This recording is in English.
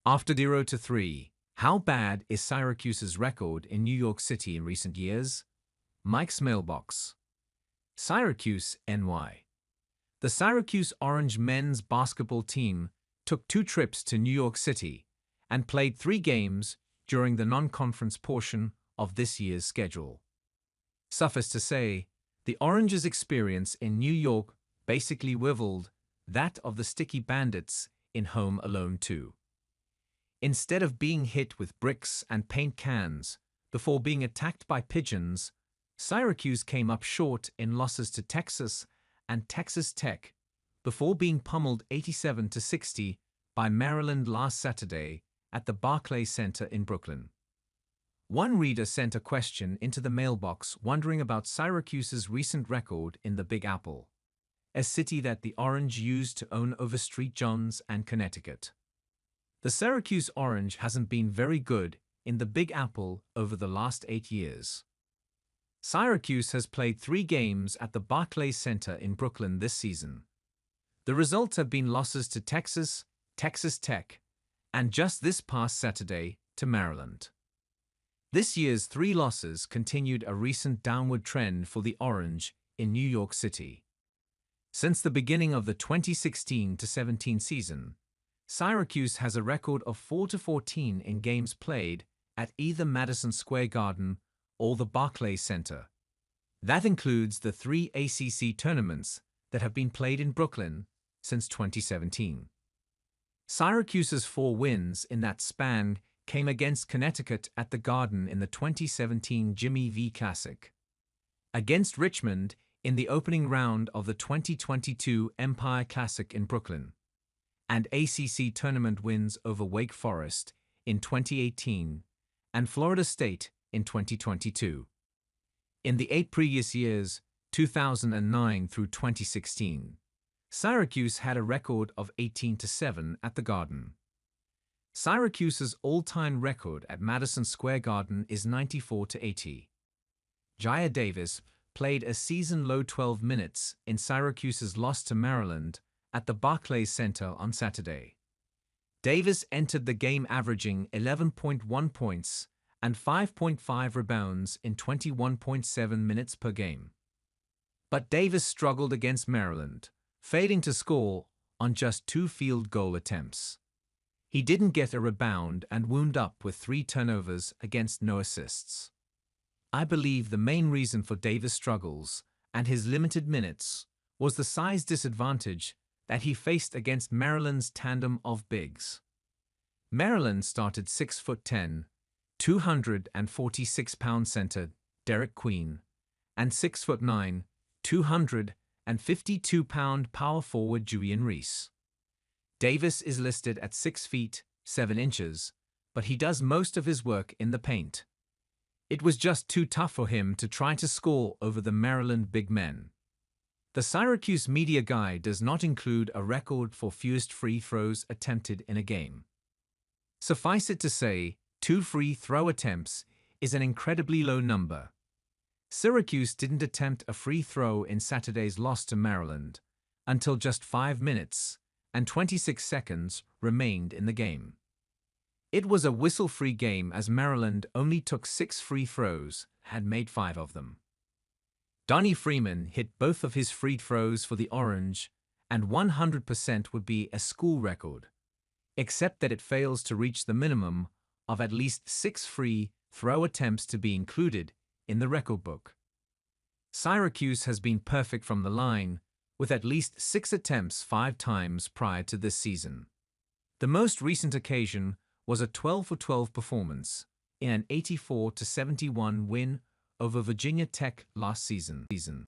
After 0-3, how bad is Syracuse's record in New York City in recent years? Mike's Mailbox. Syracuse, NY. The Syracuse Orange men's basketball team took 2 trips to New York City and played 3 games during the non-conference portion of this year's schedule. Suffice to say, the Orange's experience in New York basically rivaled that of the Sticky Bandits in Home Alone 2. Instead of being hit with bricks and paint cans before being attacked by pigeons, Syracuse came up short in losses to Texas and Texas Tech before being pummeled 87-60 by Maryland last Saturday at the Barclays Center in Brooklyn. One reader sent a question into the mailbox wondering about Syracuse's recent record in the Big Apple, a city that the Orange used to own over St. John's and Connecticut. The Syracuse Orange hasn't been very good in the Big Apple over the last 8 years. Syracuse has played 3 games at the Barclays Center in Brooklyn this season. The results have been losses to Texas, Texas Tech, and just this past Saturday to Maryland. This year's 3 losses continued a recent downward trend for the Orange in New York City. Since the beginning of the 2016-17 season, Syracuse has a record of 4-14 in games played at either Madison Square Garden or the Barclays Center. That includes the 3 ACC tournaments that have been played in Brooklyn since 2017. Syracuse's 4 wins in that span came against Connecticut at the Garden in the 2017 Jimmy V Classic, against Richmond in the opening round of the 2022 Empire Classic in Brooklyn, and ACC tournament wins over Wake Forest in 2018 and Florida State in 2022. In the 8 previous years, 2009 through 2016, Syracuse had a record of 18-7 at the Garden. Syracuse's all-time record at Madison Square Garden is 94-80. Jaya Davis played a season-low 12 minutes in Syracuse's loss to Maryland at the Barclays Center on Saturday. Davis entered the game averaging 11.1 points and 5.5 rebounds in 21.7 minutes per game. But Davis struggled against Maryland, failing to score on just 2 field goal attempts. He didn't get a rebound and wound up with 3 turnovers against no assists. I believe the main reason for Davis' struggles and his limited minutes was the size disadvantage that he faced against Maryland's tandem of bigs. Maryland started 6'10", 246-pound center Derek Queen and 6'9", 252-pound power forward Julian Reese. Davis is listed at 6 feet 7 inches, but he does most of his work in the paint. It was just too tough for him to try to score over the Maryland big men. The Syracuse media guide does not include a record for fewest free throws attempted in a game. Suffice it to say, 2 free throw attempts is an incredibly low number. Syracuse didn't attempt a free throw in Saturday's loss to Maryland until just 5 minutes and 26 seconds remained in the game. It was a whistle-free game as Maryland only took 6 free throws, had made 5 of them. Donny Freeman hit both of his free throws for the Orange, and 100% would be a school record, except that it fails to reach the minimum of at least 6 free throw attempts to be included in the record book. Syracuse has been perfect from the line, with at least 6 attempts 5 times prior to this season. The most recent occasion was a 12-for-12 performance in an 84-71 win over Virginia Tech last season.